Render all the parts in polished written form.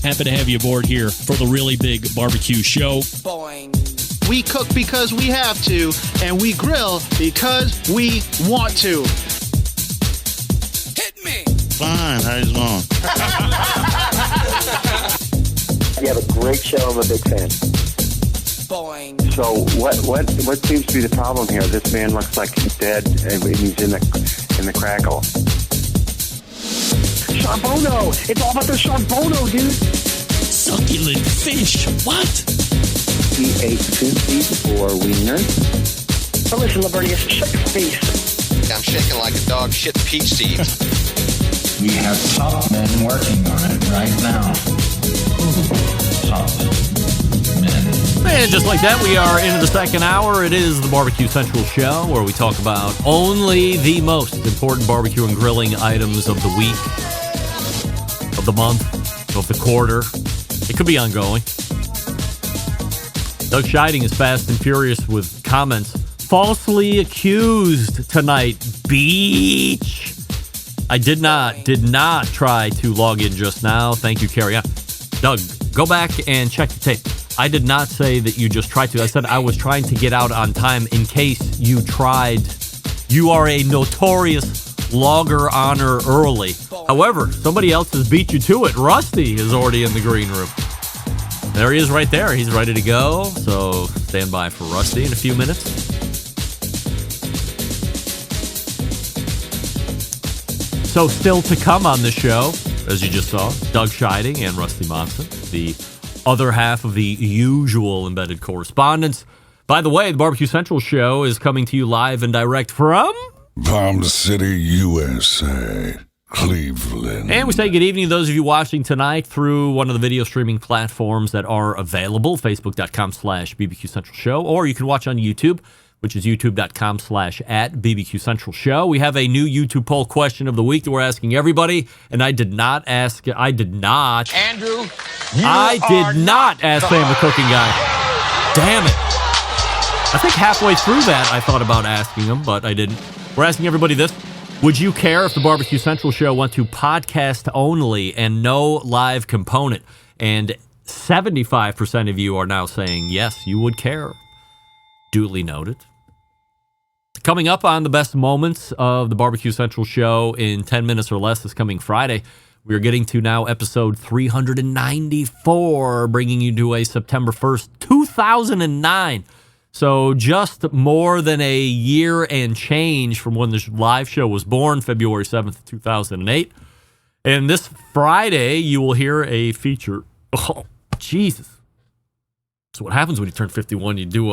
Happy to have you aboard here for the Really Big Barbecue Show. Boing. We cook because we have to, and we grill because we want to. Hit me. Fine, how's it going? You have a great show. I'm a big fan. Boing. So what seems to be the problem here? This man looks like he's dead, and he's in the crackle. Charbono! It's all about the Charbono, dude. Succulent fish. What? He ate 2 feet or wiener. Oh, listen, Lavernius, shut your face. I'm shaking like a dog shit peach seeds. We have top men working on it right now. Top men. And just like that, we are into the second hour. It is the Barbecue Central Show, where we talk about only the most important barbecue and grilling items of the week, of the month, of the quarter. It could be ongoing. Doug Scheiding is fast and furious with comments. Falsely accused tonight. Beach. I did not try to log in just now. Thank you, Carrie. Doug, go back and check the tape. I did not say that you just tried to. I said I was trying to get out on time in case you tried. You are a notorious logger honor early. However, somebody else has beat you to it. Rusty is already in the green room. There he is right there. He's ready to go. So stand by for Rusty in a few minutes. So still to come on the show, as you just saw, Doug Scheiding and Rusty Monson, the other half of the usual embedded correspondence. By the way, the Barbecue Central Show is coming to you live and direct from Palm City, USA, Cleveland. And we say good evening to those of you watching tonight through one of the video streaming platforms that are available, facebook.com/BBQ Central Show, or you can watch on YouTube, which is youtube.com/@BBQ Central Show. We have a new YouTube poll question of the week that we're asking everybody, and I did not ask Sam, the cooking guy. Damn it. I think halfway through that I thought about asking him, but I didn't. We're asking everybody this. Would you care if the Barbecue Central Show went to podcast only and no live component? And 75% of you are now saying, yes, you would care. Duly noted. Coming up on the best moments of the Barbecue Central Show in 10 minutes or less this coming Friday, we are getting to now episode 394, bringing you to a September 1st, 2009. So just more than a year and change from when this live show was born, February 7th, 2008. And this Friday, you will hear a feature. Oh, Jesus. So what happens when you turn 51? You do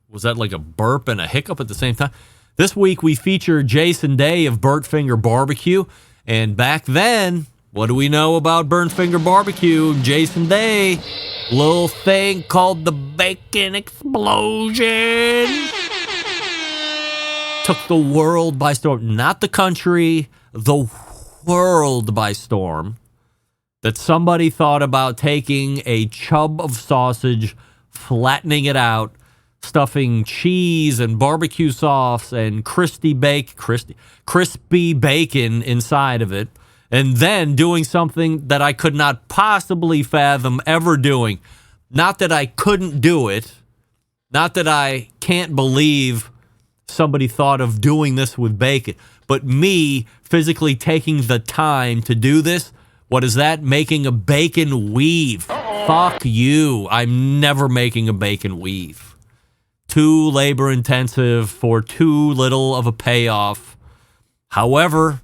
was that like a burp and a hiccup at the same time? This week, we feature Jason Day of Burnt Finger Barbecue. And back then, what do we know about Burnt Finger Barbecue? Jason Day, little thing called the Bacon Explosion. Took the world by storm. Not the country, the world by storm. That somebody thought about taking a chub of sausage, flattening it out, stuffing cheese and barbecue sauce and crispy bacon inside of it, and then doing something that I could not possibly fathom ever doing. Not that I couldn't do it, not that I can't believe somebody thought of doing this with bacon, but me physically taking the time to do this. What is that? Making a bacon weave. Fuck you. I'm never making a bacon weave. Too labor intensive for too little of a payoff. However,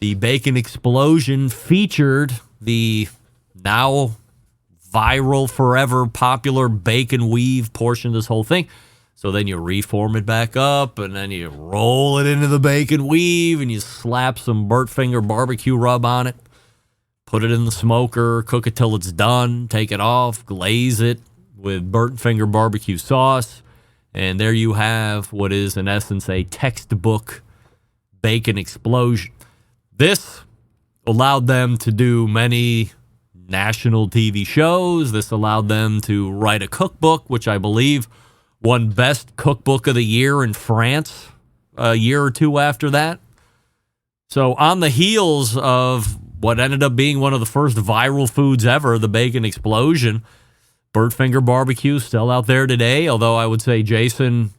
the Bacon Explosion featured the now viral, forever popular bacon weave portion of this whole thing. So then you reform it back up, and then you roll it into the bacon weave, and you slap some Burnt Finger Barbecue rub on it. Put it in the smoker, cook it till it's done, take it off, glaze it with Burnt Finger Barbecue sauce. And there you have what is, in essence, a textbook bacon explosion. This allowed them to do many national TV shows. This allowed them to write a cookbook, which I believe won Best Cookbook of the Year in France a year or two after that. So on the heels of what ended up being one of the first viral foods ever, the bacon explosion. Bird finger barbecue still out there today, although I would say Jason,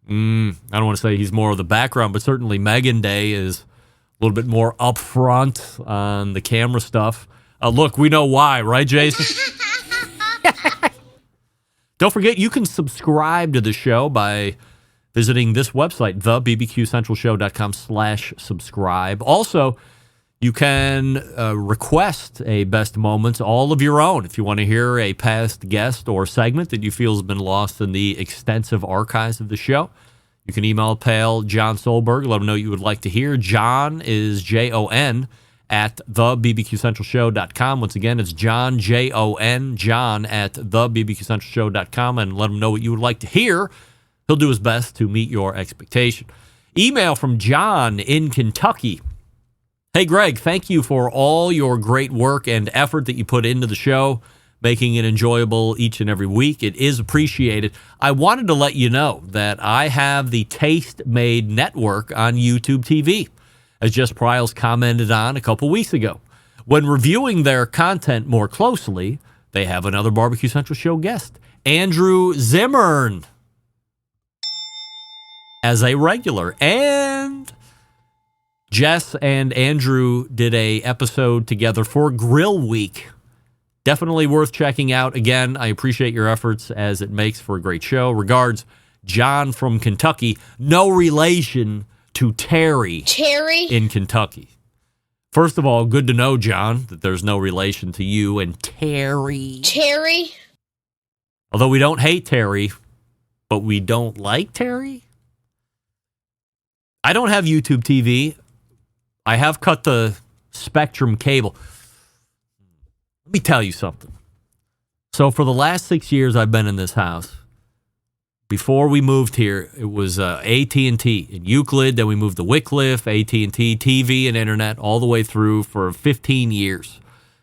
I don't want to say he's more of the background, but certainly Megan Day is a little bit more upfront on the camera stuff. Look, we know why, right, Jason? Don't forget, you can subscribe to the show by visiting this website, thebbqcentralshow.com/subscribe. Also, you can request a best moments, all of your own. If you want to hear a past guest or segment that you feel has been lost in the extensive archives of the show, you can email pal John Solberg, let him know you would like to hear. John is Jon at thebbqcentralshow.com. Once again, it's John, Jon, John at thebbqcentralshow.com, and let him know what you would like to hear. He'll do his best to meet your expectation. Email from John in Kentucky. Hey, Greg, thank you for all your great work and effort that you put into the show, making it enjoyable each and every week. It is appreciated. I wanted to let you know that I have the Taste Made Network on YouTube TV, as Jess Pryles commented on a couple weeks ago. When reviewing their content more closely, they have another Barbecue Central Show guest, Andrew Zimmern, as a regular. And Jess and Andrew did a episode together for Grill Week. Definitely worth checking out. Again, I appreciate your efforts as it makes for a great show. Regards, John from Kentucky. No relation to Terry in Kentucky. First of all, good to know, John, that there's no relation to you and Terry. Although we don't hate Terry, but we don't like Terry. I don't have YouTube TV. I have cut the Spectrum cable. Let me tell you something. So for the last 6 years I've been in this house, before we moved here, it was AT&T in Euclid. Then we moved to Wickliffe, AT&T, TV and internet, all the way through for 15 years.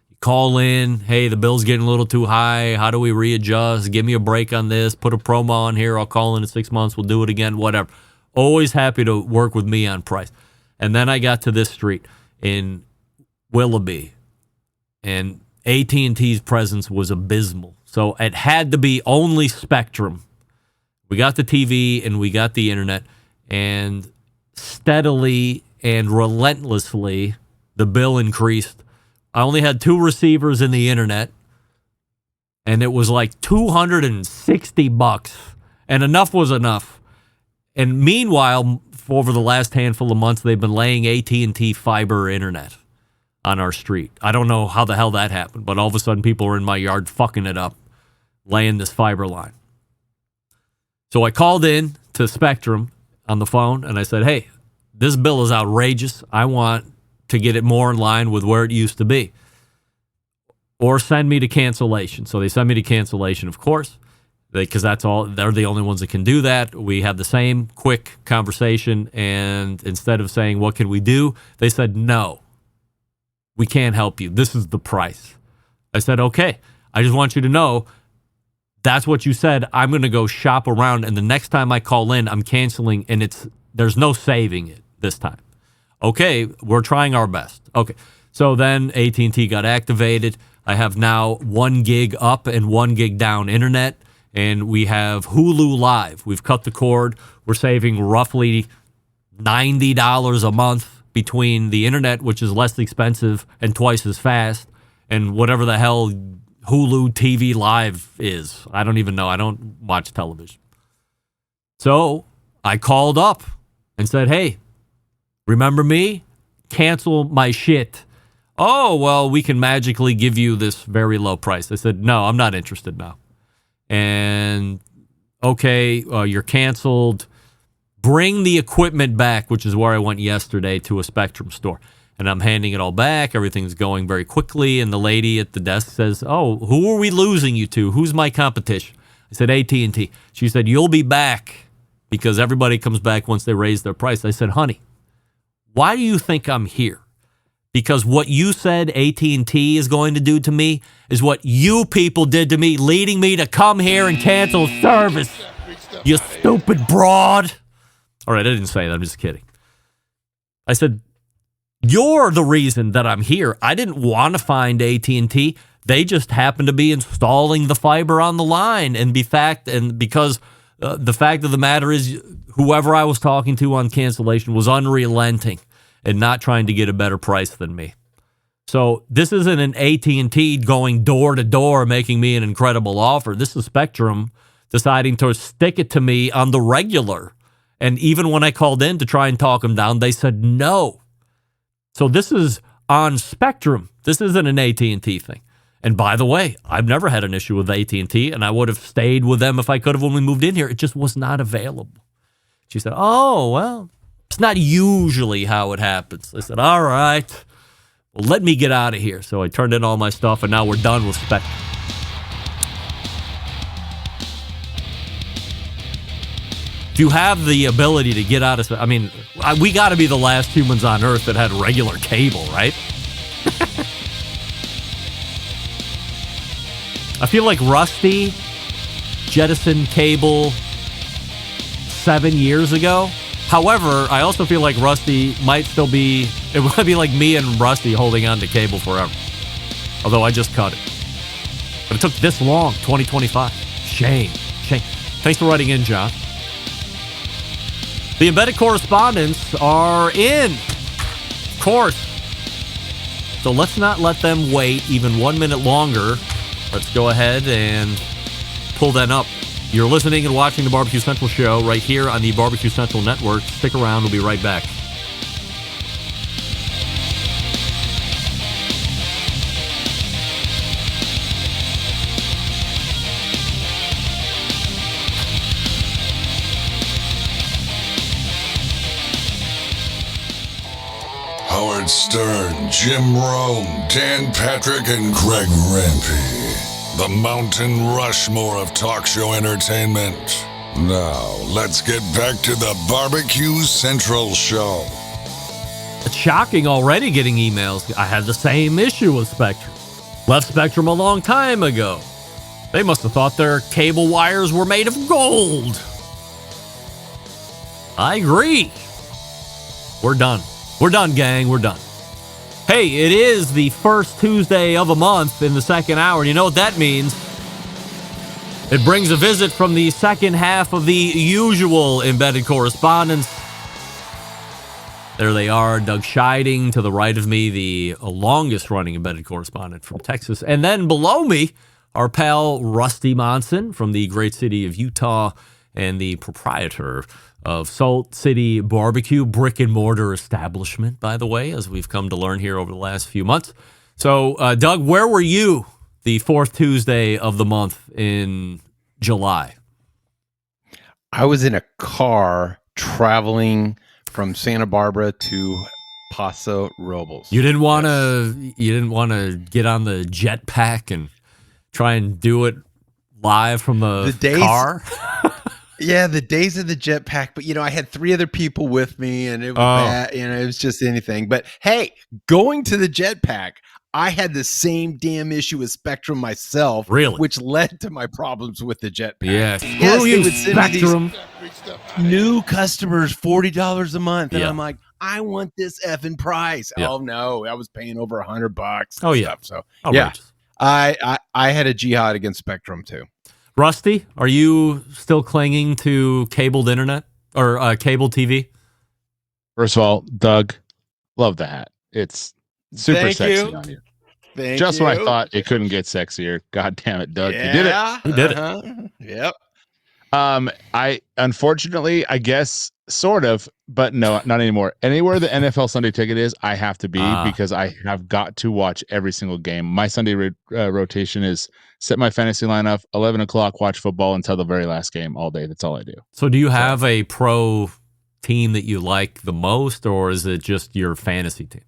You call in, hey, the bill's getting a little too high. How do we readjust? Give me a break on this. Put a promo on here. I'll call in 6 months. We'll do it again, whatever. Always happy to work with me on price. And then I got to this street in Willoughby, and AT&T's presence was abysmal. So it had to be only Spectrum. We got the TV and we got the internet, and steadily and relentlessly, the bill increased. I only had 2 receivers in the internet, and it was like $260, and enough was enough. And meanwhile, over the last handful of months, they've been laying AT&T fiber internet on our street. I don't know how the hell that happened, but all of a sudden people are in my yard fucking it up, laying this fiber line. So I called in to Spectrum on the phone, and I said, hey, this bill is outrageous. I want to get it more in line with where it used to be. Or send me to cancellation. So they sent me to cancellation, of course, because that's all. They're the only ones that can do that. We had the same quick conversation, and instead of saying, what can we do? They said, no, we can't help you. This is the price. I said, okay, I just want you to know that's what you said. I'm going to go shop around, and the next time I call in, I'm canceling, and there's no saving it this time. Okay, we're trying our best. Okay, so then AT&T got activated. I have now 1 gig up and 1 gig down internet, and we have Hulu Live. We've cut the cord. We're saving roughly $90 a month between the internet, which is less expensive and twice as fast, and whatever the hell Hulu TV Live is. I don't even know. I don't watch television. So I called up and said, hey, remember me? Cancel my shit. Oh, well, we can magically give you this very low price. I said, no, I'm not interested now. And, okay, you're canceled. Bring the equipment back, which is where I went yesterday to a Spectrum store. And I'm handing it all back. Everything's going very quickly. And the lady at the desk says, oh, who are we losing you to? Who's my competition? I said, AT&T. She said, you'll be back because everybody comes back once they raise their price. I said, honey, why do you think I'm here? Because what you said AT&T is going to do to me is what you people did to me, leading me to come here and cancel service. You stupid broad. All right, I didn't say that. I'm just kidding. I said, You're the reason that I'm here. I didn't want to find AT&T. They just happened to be installing the fiber on the line. And because the fact of the matter is, whoever I was talking to on cancellation was unrelenting and not trying to get a better price than me. So this isn't an AT&T going door to door making me an incredible offer. This is Spectrum deciding to stick it to me on the regular. And even when I called in to try and talk them down, they said no. So this is on Spectrum. This isn't an AT&T thing. And by the way, I've never had an issue with AT&T, and I would have stayed with them if I could have when we moved in here. It just was not available. She said, oh, well, it's not usually how it happens. I said, all right, well, let me get out of here. So I turned in all my stuff, and now we're done with Spectrum. If you have the ability to get out of, we got to be the last humans on Earth that had regular cable, right? I feel like Rusty jettisoned cable 7 years ago. However, I also feel like Rusty might still be, it might be like me and Rusty holding on to cable forever. Although I just cut it. But it took this long, 2025. Shame. Thanks for writing in, John. The embedded correspondents are in, of course. So let's not let them wait even 1 minute longer. Let's go ahead and pull that up. You're listening and watching the Barbecue Central show right here on the Barbecue Central Network. Stick around. We'll be right back. Howard Stern, Jim Rome, Dan Patrick, and Greg Rempe. The Mountain Rushmore of talk show entertainment. Now, let's get back to the Barbecue Central show. It's shocking already getting emails. I had the same issue with Spectrum. Left Spectrum a long time ago. They must have thought their cable wires were made of gold. I agree. We're done. We're done, gang. We're done. Hey, it is the first Tuesday of a month in the second hour. And you know what that means? It brings a visit from the second half of the usual embedded correspondence. There they are, Doug Scheiding to the right of me, the longest running embedded correspondent from Texas. And then below me, our pal Rusty Monson from the great city of Utah and the proprietor of Salt City Barbecue, brick and mortar establishment, by the way, as we've come to learn here over the last few months. So, Doug, where were you the fourth Tuesday of the month in July? I was in a car traveling from Santa Barbara to Paso Robles. You didn't want to get on the jetpack and try and do it live from the car? Yeah, the days of the jetpack, but I had three other people with me, and it was bad, it was just anything. But hey, going to the jetpack, I had the same damn issue with Spectrum myself, really, which led to my problems with the jetpack. Yeah, screw you, Spectrum. New customers, $40 a month, and I'm like, I want this effing price. Yeah. Oh no, I was paying over $100. Oh yeah, so outrageous. I had a jihad against Spectrum too. Rusty, are you still clinging to cabled internet or cable TV? First of all, Doug, love the hat. It's super sexy on you. Thank Just you. when I thought it couldn't get sexier. God damn it, Doug. You did it. You did it. Yep. I unfortunately, I guess, sort of, but no, not anymore. Anywhere the NFL Sunday ticket is, I have to be because I have got to watch every single game. My Sunday rotation is set my fantasy lineup, 11 o'clock, watch football until the very last game all day. That's all I do. So do you have a pro team that you like the most, or is it just your fantasy team?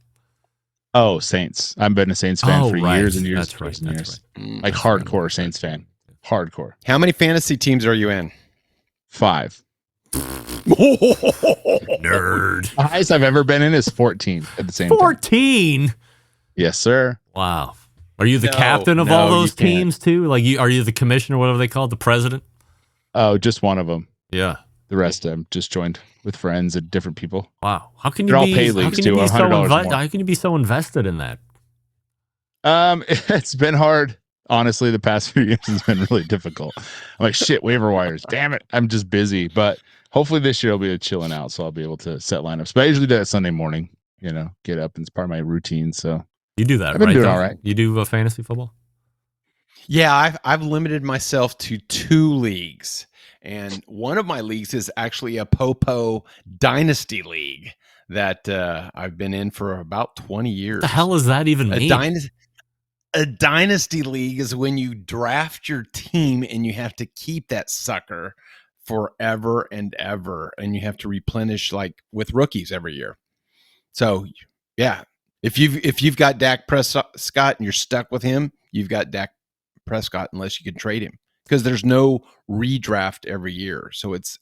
Oh, Saints. I've been a Saints fan for years and years. That's right. Like hardcore Saints fan. Hardcore. How many fantasy teams are you in? 5. Nerd. The highest I've ever been in is 14 at the same time. 14? Yes, sir. Wow. Are you the captain of all those teams too? Like, are you the commissioner, whatever they call it, the president? Oh, just one of them. Yeah. The rest just joined with friends and different people. Wow. How can you They're all be, paid leagues too, $100 more. how can you be so invested in that? It's been hard. Honestly, the past few years has been really difficult. I'm like, shit, waiver wires. Damn it. I'm just busy. But hopefully this year I'll be chilling out, so I'll be able to set lineups. But I usually do that Sunday morning, get up, and it's part of my routine. So you do that, I've been right? doing all right. You do fantasy football? Yeah, I've limited myself to 2 leagues. And one of my leagues is actually a Popo Dynasty League that I've been in for about 20 years. What the hell does that even mean? A dynasty league is when you draft your team and you have to keep that sucker forever and ever, and you have to replenish like with rookies every year. So yeah, if you've got Dak Prescott and you're stuck with him, you've got Dak Prescott unless you can trade him, because there's no redraft every year. So it's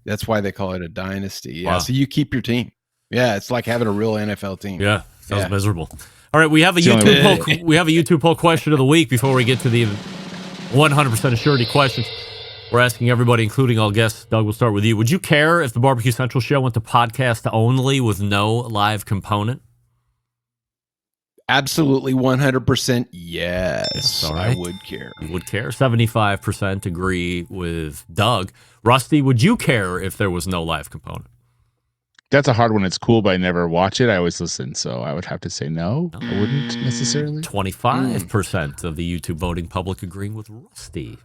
that's why they call it a dynasty. Yeah, wow. So you keep your team. Yeah, it's like having a real NFL team. Yeah, sounds miserable. All right, we have a YouTube poll question of the week before we get to the 100% Assurity questions. We're asking everybody, including all guests. Doug, we'll start with you. Would you care if the Barbecue Central show went to podcast only with no live component? Absolutely, 100% yes. All right. I would care. You would care. 75% agree with Doug. Rusty, would you care if there was no live component? That's a hard one. It's cool, but I never watch it. I always listen, so I would have to say no. I wouldn't necessarily. 25% of the YouTube voting public agreeing with Rusty.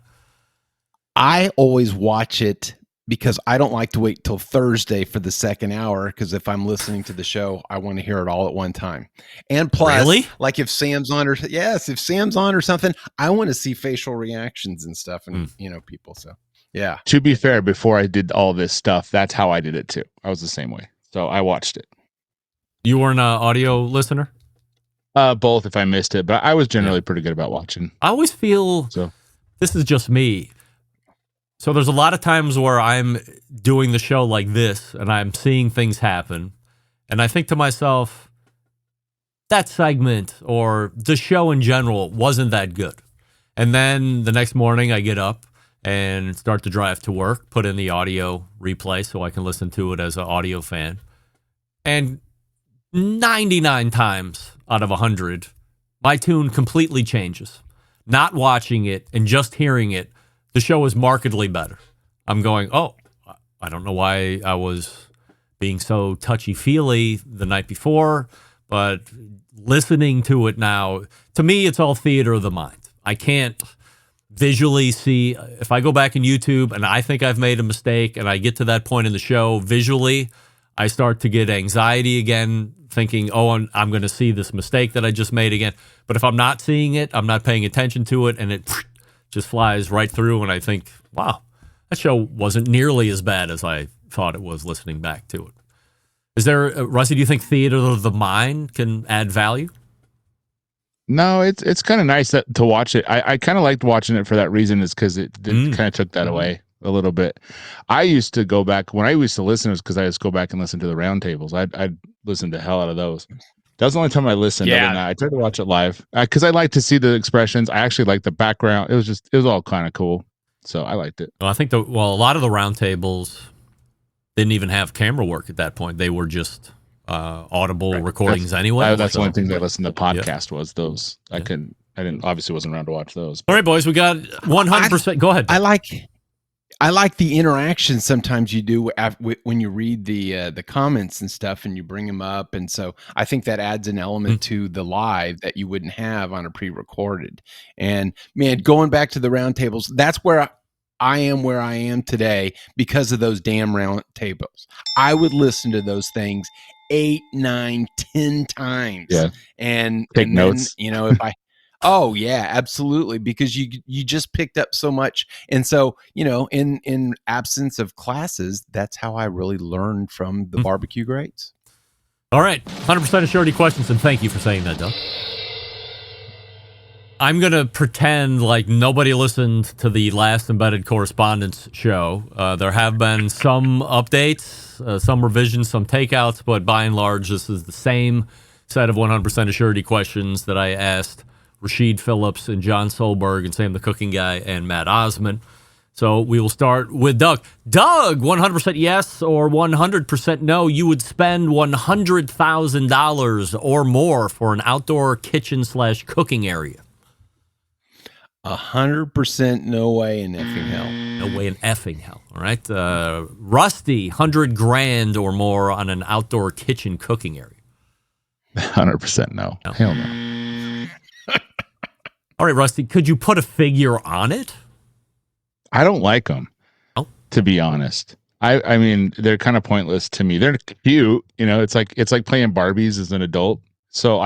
I always watch it because I don't like to wait till Thursday for the second hour, because if I'm listening to the show, I want to hear it all at one time. And plus, like if Sam's on or something, I want to see facial reactions and stuff and people. So yeah. To be fair, before I did all this stuff, that's how I did it too. I was the same way. So I watched it. You weren't an audio listener? Both if I missed it, but I was generally pretty good about watching. I always feel, this is just me. So there's a lot of times where I'm doing the show like this and I'm seeing things happen. And I think to myself, that segment or the show in general wasn't that good. And then the next morning I get up and start to drive to work, put in the audio replay so I can listen to it as an audio fan. And 99 times out of 100, my tune completely changes. Not watching it and just hearing it, the show is markedly better. I'm going, I don't know why I was being so touchy-feely the night before, but listening to it now, to me, it's all theater of the mind. I can't visually see, if I go back in YouTube and I think I've made a mistake and I get to that point in the show, visually, I start to get anxiety again, thinking, I'm going to see this mistake that I just made again. But if I'm not seeing it, I'm not paying attention to it, and it just flies right through, and I think, wow, that show wasn't nearly as bad as I thought it was listening back to it. Is there, Rusty, do you think theater of the mind can add value? No, it's kind of nice to watch it. I kind of liked watching it for that reason, is because it kind of took that away a little bit. I used to go back, when I used to listen, it was because I just go back and listen to the roundtables. I'd listen to hell out of those. That was the only time I listened. Yeah. I tried to watch it live because I like to see the expressions. I actually liked the background. It was all kind of cool. So I liked it. Well, I think a lot of the roundtables didn't even have camera work at that point. They were just audible recordings anyway. That's one thing I listened to podcast was those. I obviously wasn't around to watch those. All right, boys, we got 100%. Go ahead. I like the interaction sometimes you do when you read the comments and stuff and you bring them up. And so I think that adds an element to the live that you wouldn't have on a pre-recorded. And man, going back to the roundtables, that's where I am today because of those damn roundtables. I would listen to those things 8, 9, 10 times. Yeah. And take notes. Then, if I oh yeah, absolutely, because you just picked up so much. And so, in absence of classes, that's how I really learned from the barbecue greats. All right, 100% Assurity questions, and thank you for saying that, Doug. I'm going to pretend like nobody listened to the last Embedded Correspondence show. There have been some updates, some revisions, some takeouts, but by and large, this is the same set of 100% Assurity questions that I asked Rashid Phillips and John Solberg and Sam the Cooking Guy and Matt Osmond. So we will start with Doug. Doug, 100% yes or 100% no. You would spend $100,000 or more for an outdoor kitchen/cooking area. 100% no way in effing hell. No way in effing hell. All right. Rusty, $100,000 or more on an outdoor kitchen cooking area. 100% no. Hell no. All right, Rusty, could you put a figure on it? I don't like them, to be honest. I mean, they're kind of pointless to me. They're cute, it's like playing Barbies as an adult. So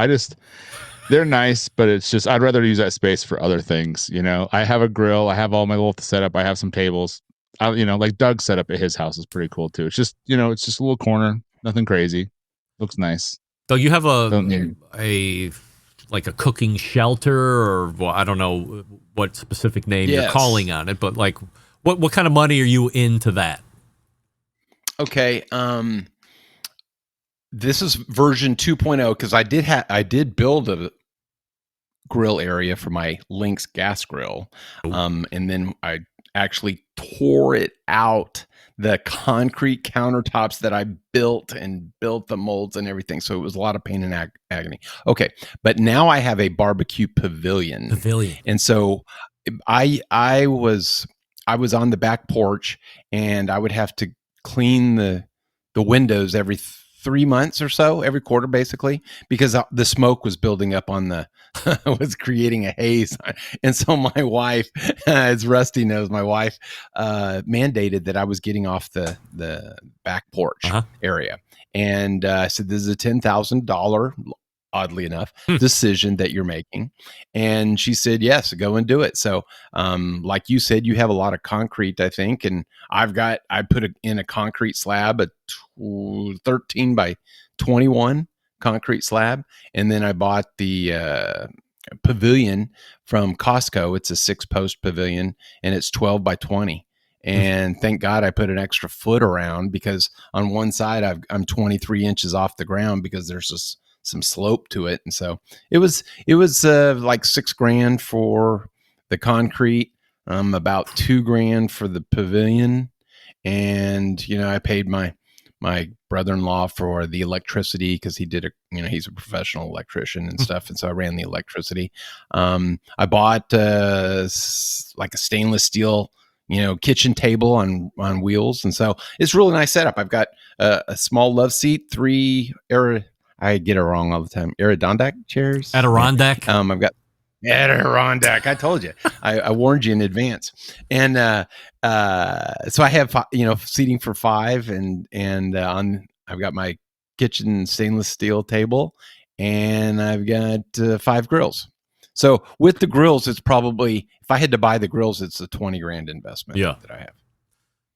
they're nice, but it's just I'd rather use that space for other things. I have a grill, I have all my little setup, I have some tables. Like Doug's setup at his house is pretty cool too. It's just it's just a little corner, nothing crazy. Looks nice. Doug, you have a cooking shelter, or I don't know what specific name you're calling on it, but like what kind of money are you into that? Okay, this is version 2.0 because I did build a grill area for my Lynx gas grill, and then I actually tore it out, the concrete countertops that I built the molds and everything. So it was a lot of pain and agony. Okay, but now I have a barbecue pavilion. And so I was on the back porch, and I would have to clean the windows every 3 months or so, every quarter basically, because the smoke was building up on was creating a haze. And so my wife, as Rusty knows, my wife mandated that I was getting off the back porch area. And I said, this is a $10,000, oddly enough, decision that you're making. And she said, yes, go and do it. So like you said, you have a lot of concrete, I think. And I put in a concrete slab, a 13 by 21 concrete slab. And then I bought the pavilion from Costco. It's a 6-post pavilion, and it's 12 by 20. And thank God I put an extra foot around, because on one side I'm 23 inches off the ground because there's some slope to it. And so it was like $6,000 for the concrete, about $2,000 for the pavilion. And, I paid my brother-in-law for the electricity, because he did he's a professional electrician and stuff. And so I ran the electricity. I bought like a stainless steel, kitchen table on wheels. And so it's a really nice setup. I've got a small love seat, 3 I get it wrong all the time. Adirondack chairs. Adirondack. I've got Adirondack. I told you. I warned you in advance. And so I have seating for 5, and I've got my kitchen stainless steel table, and I've got 5 grills. So with the grills, it's probably, if I had to buy the grills, it's a $20,000 investment that I have.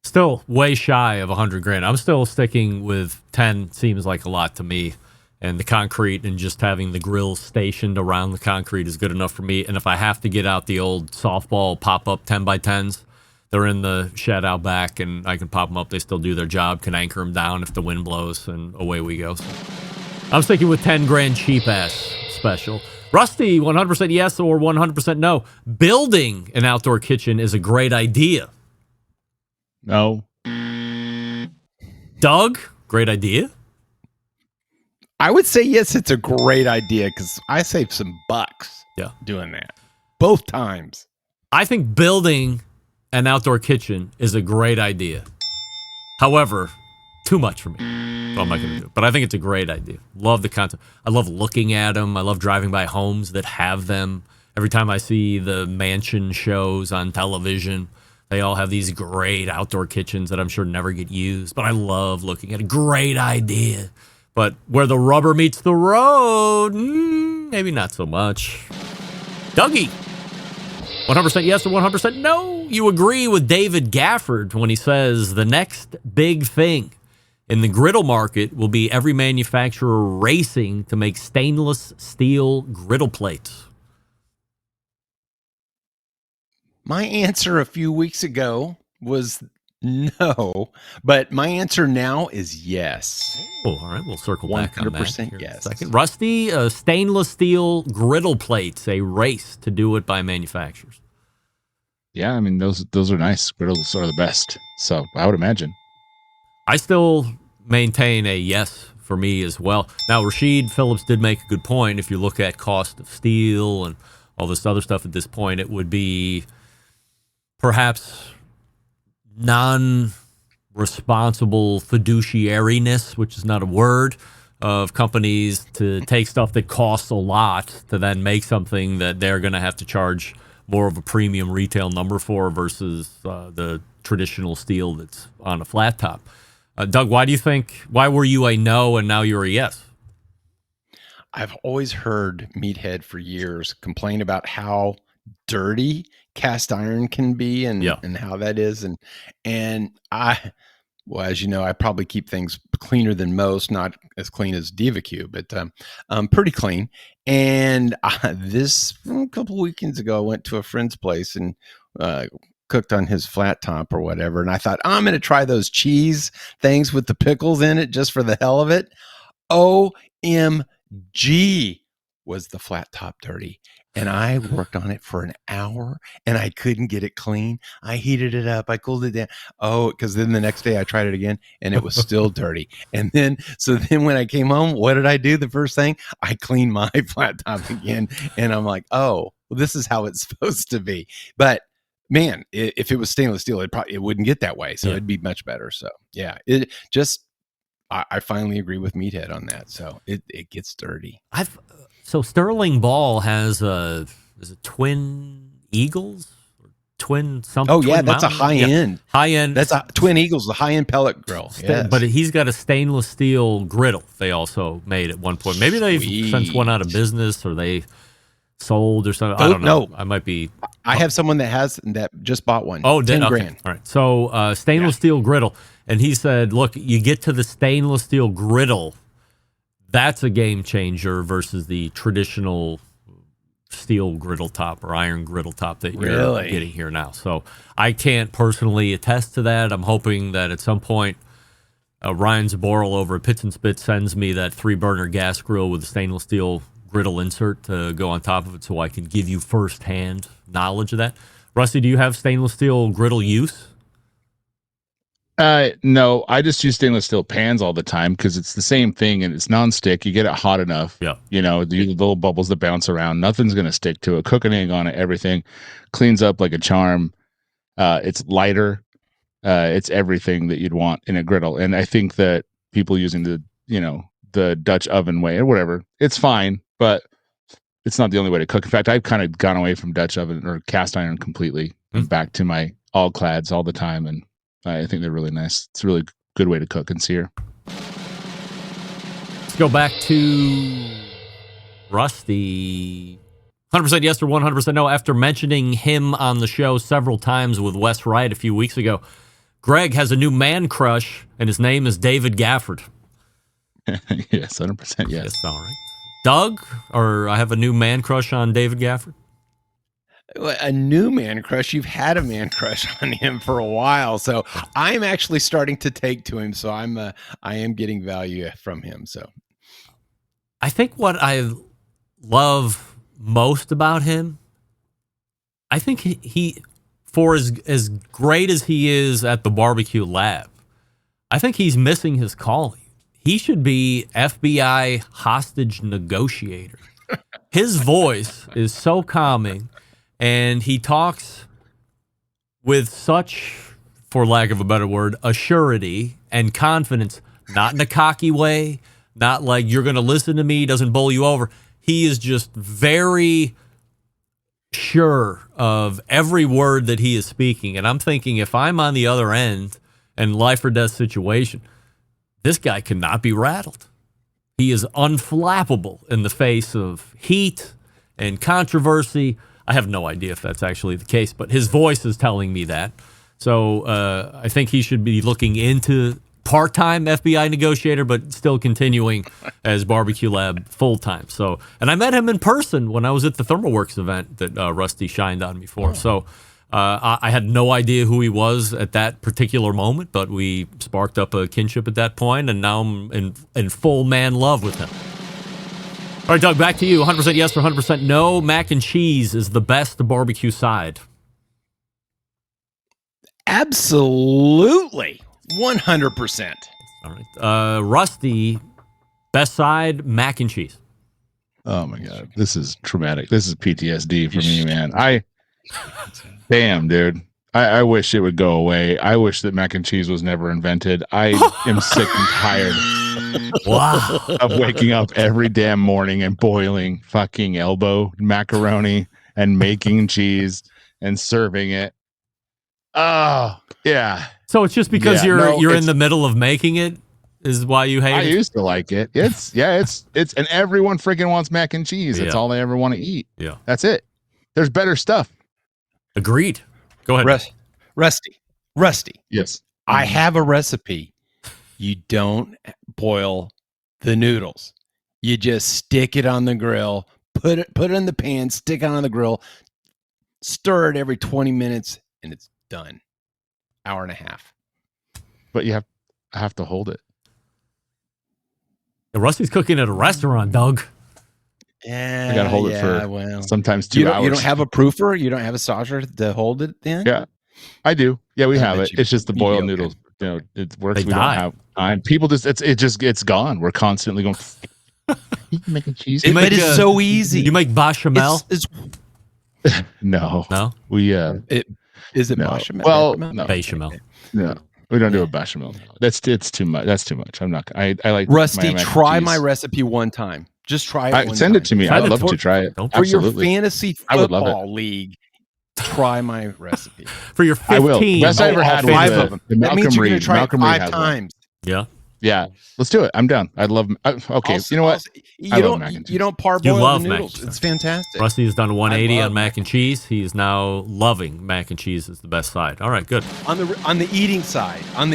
Still way shy of $100,000. I'm still sticking with 10. Seems like a lot to me. And the concrete and just having the grills stationed around the concrete is good enough for me. And if I have to get out the old softball pop-up 10 by 10s, they're in the shed out back, and I can pop them up. They still do their job, can anchor them down if the wind blows, and away we go. So I'm sticking with $10,000 cheap-ass special. Rusty, 100% yes or 100% no. Building an outdoor kitchen is a great idea. No. Doug, great idea. I would say yes, it's a great idea, because I saved some bucks doing that both times. I think building an outdoor kitchen is a great idea. However, too much for me. So I'm not going to do it. But I think it's a great idea. Love the concept. I love looking at them. I love driving by homes that have them. Every time I see the mansion shows on television, they all have these great outdoor kitchens that I'm sure never get used. But I love looking at a great idea. But where the rubber meets the road, maybe not so much. Dougie, 100% yes or 100% no. You agree with David Gafford when he says the next big thing in the griddle market will be every manufacturer racing to make stainless steel griddle plates. My answer a few weeks ago was no, but my answer now is yes. Oh, all right, we'll circle back on that. 100% yes. Second. Rusty, stainless steel griddle plates, a race to do it by manufacturers. Yeah, I mean those are nice. Griddles are the best. So I would imagine. I still maintain a yes for me as well. Now, Rashid Phillips did make a good point. If you look at cost of steel and all this other stuff at this point, it would be perhaps non-responsible fiduciariness, which is not a word, of companies to take stuff that costs a lot to then make something that they're going to have to charge more of a premium retail number for versus the traditional steel that's on a flat top. Doug, why were you a no and now you're a yes? I've always heard Meathead for years complain about how dirty cast iron can be and how that is. And well, as you know, I probably keep things cleaner than most, not as clean as DivaQ, but pretty clean. And this a couple weekends ago, I went to a friend's place and cooked on his flat top or whatever. And I thought, I'm going to try those cheese things with the pickles in it just for the hell of it. OMG, was the flat top dirty. And I worked on it for an hour and I couldn't get it clean. I heated it up. I cooled it down. Oh, because then the next day I tried it again and it was still dirty. And then when I came home, what did I do? The first thing, I cleaned my flat top again. And I'm like, oh, well, this is how it's supposed to be. But man, if it was stainless steel, it wouldn't get that way. So it'd be much better. So yeah, I finally agree with Meathead on that. So it gets dirty. So Sterling Ball has is it Twin Eagles? Twin something? Oh yeah, Twin that's Mountain? a high end. High end. That's a Twin Eagles, the high end pellet grill. Yes. But he's got a stainless steel griddle. They also made at one point. Maybe they've since went out of business or they sold or something. I don't know. I might be. I have someone that just bought one. Oh, $10,000. Okay. All right. So stainless steel griddle, and he said, "Look, you get to the stainless steel griddle, that's a game changer versus the traditional steel griddle top or iron griddle top that you're getting here now." So I can't personally attest to that. I'm hoping that at some point Ryan Zaboral over at Pits and Spits sends me that 3-burner gas grill with a stainless steel griddle insert to go on top of it so I can give you firsthand knowledge of that. Rusty, do you have stainless steel griddle use? No, I just use stainless steel pans all the time because it's the same thing and it's nonstick. You get it hot enough. Yeah. You know, the little bubbles that bounce around. Nothing's going to stick to it. Cook an egg on it. Everything cleans up like a charm. It's lighter. It's everything that you'd want in a griddle. And I think that people using the Dutch oven way or whatever, it's fine, but it's not the only way to cook. In fact, I've kind of gone away from Dutch oven or cast iron completely and back to my all clads all the time. And I think they're really nice. It's a really good way to cook and sear. Let's go back to Rusty. 100% yes or 100% no. After mentioning him on the show several times with Wes Wright a few weeks ago, Greg has a new man crush, and his name is David Gafford. Yes, 100% yes. All right. Doug, or I have a new man crush on David Gafford? A new man crush? You've had a man crush on him for a while, so I'm actually starting to take to him. So I am getting value from him. So I think what I love most about him, I think he for as great as he is at the barbecue lab, I think he's missing his calling. He should be FBI hostage negotiator. His voice is so calming. And he talks with such, for lack of a better word, assurity and confidence, not in a cocky way, not like you're going to listen to me, doesn't bowl you over. He is just very sure of every word that he is speaking. And I'm thinking, if I'm on the other end and life or death situation, this guy cannot be rattled. He is unflappable in the face of heat and controversy. I have no idea if that's actually the case, but his voice is telling me that. So I think he should be looking into part-time FBI negotiator, but still continuing as Barbecue Lab full-time. So, and I met him in person when I was at the ThermalWorks event that Rusty shined on me for. So I had no idea who he was at that particular moment, but we sparked up a kinship at that point, and now I'm in full man love with him. All right, Doug, back to you. 100% yes or 100% no. Mac and cheese is the best barbecue side. Absolutely. 100%. All right. Rusty, best side, mac and cheese. Oh my God. This is traumatic. This is PTSD for me, man. Damn, dude. I wish it would go away. I wish that mac and cheese was never invented. I am sick and tired of waking up every damn morning and boiling fucking elbow macaroni and making cheese and serving it. Oh, yeah. So it's just because you're in the middle of making it is why you hate it? I used to like it. It's and everyone freaking wants mac and cheese. That's all they ever want to eat. Yeah. That's it. There's better stuff. Agreed. Go ahead. Rusty. Yes. I have a recipe. You don't boil the noodles. You just stick it on the grill, put it in the pan, stick it on the grill, stir it every 20 minutes, and it's done. Hour and a half. But you have to hold it. Rusty's cooking at a restaurant, Doug. Yeah, you gotta hold it for sometimes 2 hours. You don't have a proofer? You don't have a saucer to hold it then? Yeah, I do. Yeah, we have it. It's just the boiled noodles. You know, it works. We don't have time. People it's gone. We're constantly going. Making cheese. But it's so easy. You make bechamel? No. We is it bechamel? Well, no. Bechamel. No. We don't do a bechamel. It's too much. That's too much. I'm not. I like Rusty. Try my recipe one time. Just try it. Send it to me. I'd love to try it. For your fantasy football league, try my recipe. For your 15. I will. Best I ever had was 5 of them. That means you're going to try it 5 times. Yeah. Yeah. Let's do it. I'm done. I'd love. Okay. You know what? You don't parboil the noodles. It's fantastic. Rusty has done 180 on mac and cheese. He's now loving mac and cheese as the best side. All right, good. On the eating side, not on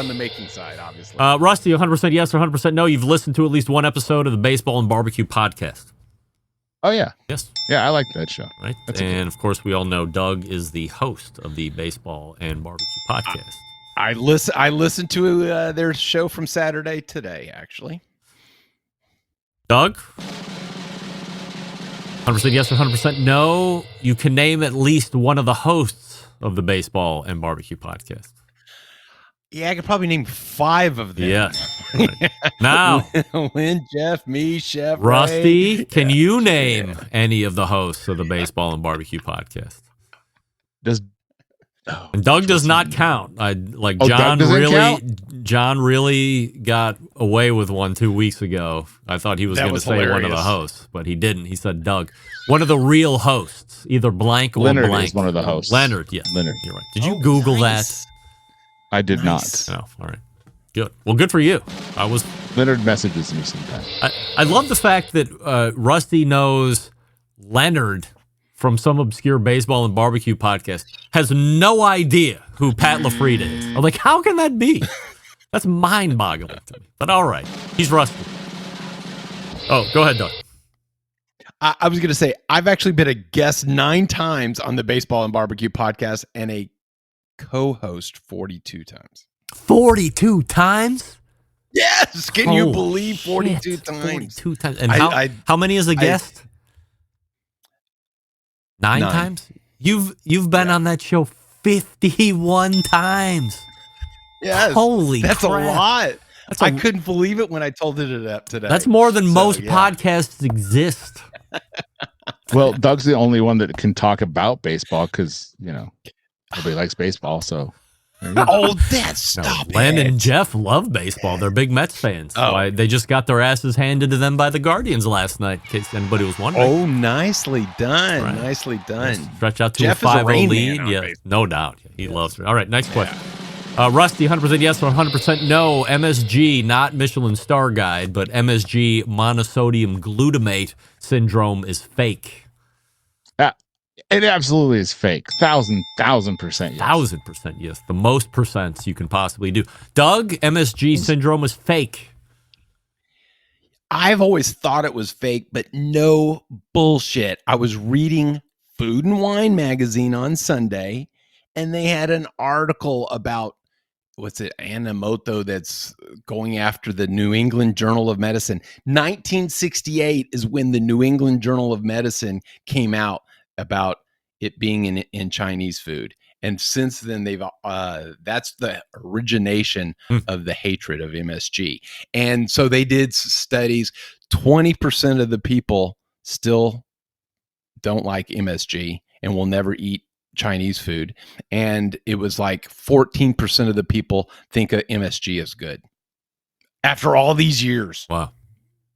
the making side, obviously. Rusty, 100% yes or 100% no. You've listened to at least one episode of the Baseball and Barbecue podcast. Oh yeah. Yes. Yeah, I like that show. Right. And of course, we all know Doug is the host of the Baseball and Barbecue podcast. I listened to their show from Saturday today, actually. Doug? 100% yes or 100% no. You can name at least one of the hosts of the Baseball and Barbecue podcast. Yeah, I could probably name 5 of them. Yeah. Right. Now, Lynn, Jeff, me, Chef, Rusty, Ray. can you name any of the hosts of the Baseball and Barbecue podcast? And Doug does not count. John really got away with one 2 weeks ago. I thought he was going to say one of the hosts, but he didn't. He said Doug. One of the real hosts, either blank or Leonard blank. is one of the hosts. Leonard, yes. Leonard. You're right. Did you Google that? I did not. Oh, all right. Good. Well, good for you. Leonard messages me sometimes. I love the fact that Rusty knows Leonard from some obscure baseball and barbecue podcast, has no idea who Pat LaFrieda is. I'm like, how can that be? That's mind-boggling to me. But all right, he's Rusty. Oh, go ahead, Doug. I was going to say, I've actually been a guest 9 times on the Baseball and Barbecue podcast and a co-host 42 times. 42 times? Yes! Can you believe 42 times? 42 times. And how many as a guest? 9 times? You've been on that show 51 times. Yes. Holy That's crap. a lot. I couldn't believe it when I told it up today. That's more than most podcasts exist. Well, Doug's the only one that can talk about baseball because, nobody likes baseball, so. Oh, stop Len it. and Jeff love baseball. They're big Mets fans. Oh. They just got their asses handed to them by the Guardians last night, in case anybody was wondering. Oh, nicely done. Right. Nicely done. Stretch out to Jeff a 5-0 lead. Yeah, baseball. No doubt. He loves it. All right, next question. Rusty, 100% yes or 100% no. MSG, not Michelin Star Guide, but MSG, monosodium glutamate syndrome, is fake. It absolutely is fake. 1,000% yes. 1,000% yes. The most percents you can possibly do. Doug, MSG syndrome is fake. I've always thought it was fake, but no bullshit. I was reading Food and Wine magazine on Sunday, and they had an article about Anamoto that's going after the New England Journal of Medicine. 1968 is when the New England Journal of Medicine came out about it being in Chinese food. And since then, that's the origination of the hatred of MSG. And so they did studies. 20% of the people still don't like MSG and will never eat Chinese food. And it was like 14% of the people think MSG is good after all these years. Wow.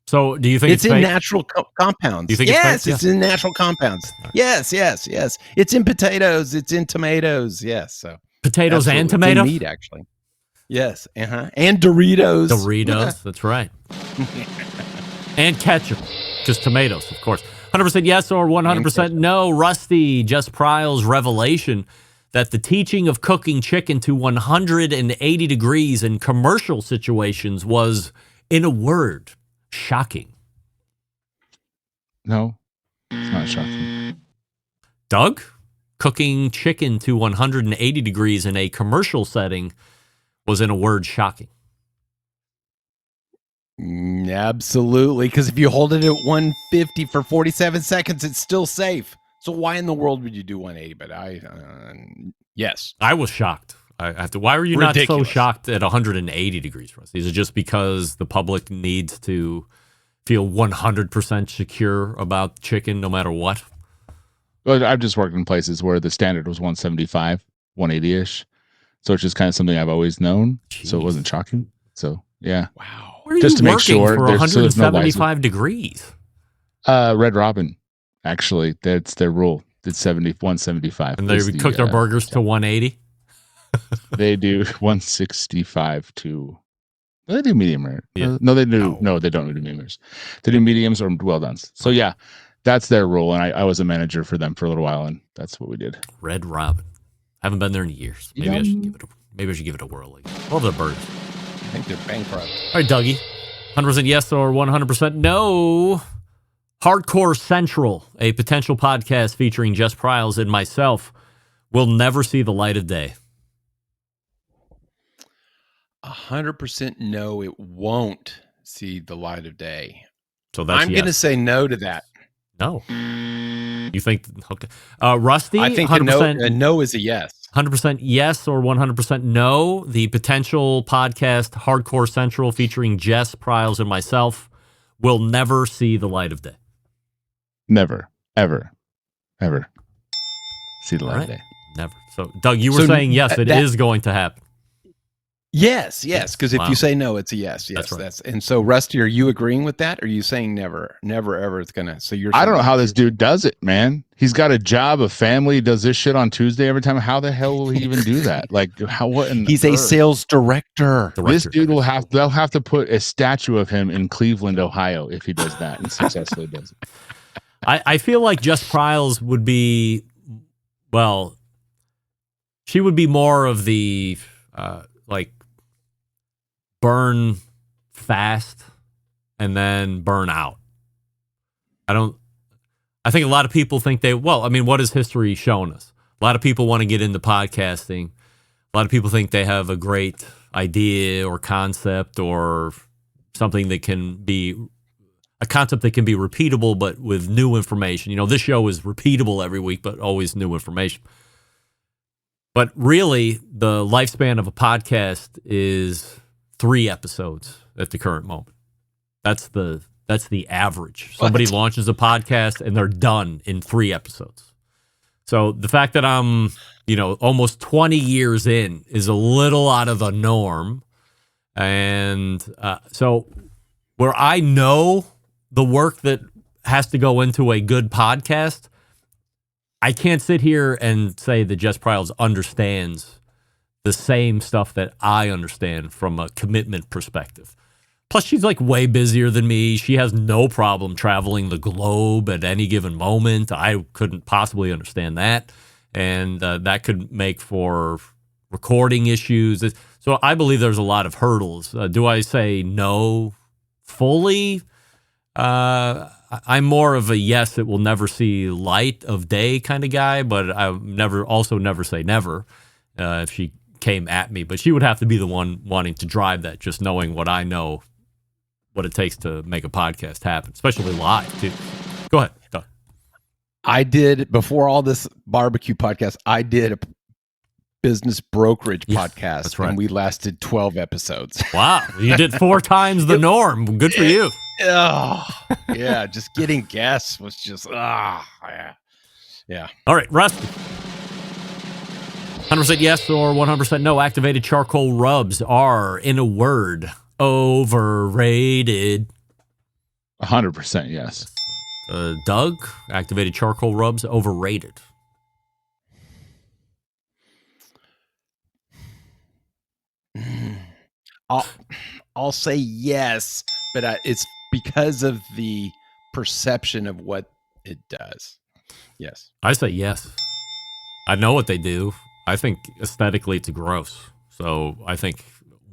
So do you think it's in fake? Natural compounds? Do you think yes, it's in natural compounds. Right. Yes. It's in potatoes. It's in tomatoes. Yes. So potatoes and tomatoes? Meat, actually. Yes. And Doritos. Doritos. That's right. And ketchup. Just tomatoes, of course. 100% yes or 100% no. Rusty just Pryle's revelation that the teaching of cooking chicken to 180 degrees in commercial situations was, in a word, shocking. No, it's not shocking. Doug, cooking chicken to 180 degrees in a commercial setting was, in a word, shocking. Absolutely, because if you hold it at 150 for 47 seconds, it's still safe. So why in the world would you do 180? But yes. I was shocked. I have to. Why were you not so shocked at 180 degrees, Rusty? Is it just because the public needs to feel 100% secure about chicken no matter what? Well, I've just worked in places where the standard was 175, 180-ish. So it's just kind of something I've always known. Jeez. So it wasn't shocking. So, yeah. Wow. Where are just you to working make sure for 175 degrees? Red Robin, actually. That's their rule. It's 175. And they cook their burgers to 180? They do 165 to... They do medium rare. Yeah. No, they do. No, they don't do mediums. They do mediums or well done. So yeah, that's their rule. And I was a manager for them for a little while, and that's what we did. Red Robin. Haven't been there in years. Maybe I should give it a whirl. Love their burgers. I think they're bankrupt. All right, Dougie. 100% yes or 100% no. Hardcore Central, a potential podcast featuring Jess Pryles and myself, will never see the light of day. 100% no, it won't see the light of day. So that's I'm going to say no to that. No. You think, okay. Rusty? I think a no is a yes. 100% yes or 100% no. The potential podcast Hardcore Central featuring Jess Pryles and myself will never see the light of day. Never, ever see the light of day. Never. So, Doug, you were saying yes, it is going to happen. Yes, because if you say no, it's a yes. That's right. And so, Rusty, are you agreeing with that? Or are you saying never, ever it's gonna? So you're. I don't know how this dude does it, man. He's got a job, a family, does this shit on Tuesday every time. How the hell will he even do that? Like, how? What? He's a sales director. This dude they'll have to put a statue of him in Cleveland, Ohio, if he does that and successfully does it. I feel like Jess Pryles would be, well, she would be more of the like. Burn fast and then burn out. I think a lot of people think what has history shown us? A lot of people want to get into podcasting. A lot of people think they have a great idea or concept or something that can be a concept that can be repeatable, but with new information. You know, this show is repeatable every week, but always new information. But really, the lifespan of a podcast is 3 episodes at the current moment. That's the average. Somebody launches a podcast and they're done in 3 episodes. So the fact that I'm, almost 20 years in is a little out of the norm. And so where I know the work that has to go into a good podcast, I can't sit here and say that Jess Pryles understands the same stuff that I understand from a commitment perspective. Plus, she's like way busier than me. She has no problem traveling the globe at any given moment. I couldn't possibly understand that. And that could make for recording issues. So I believe there's a lot of hurdles. Do I say no fully? I'm more of a yes, it will never see light of day kind of guy, but I never say never if she came at me. But she would have to be the one wanting to drive that, just knowing what I know, what it takes to make a podcast happen, especially live too. Go ahead. I did, before all this barbecue podcast, I did business brokerage podcast. That's right. And we lasted 12 episodes. Wow. You did 4 times the norm. Good for you. Oh, yeah. Just getting guests was just, yeah. Yeah. All right, Rusty. 100% yes or 100% no. Activated charcoal rubs are, in a word, overrated. 100% yes. Doug, activated charcoal rubs, overrated. I'll say yes, but it's because of the perception of what it does. Yes. I say yes. I know what they do. I think aesthetically it's gross. So I think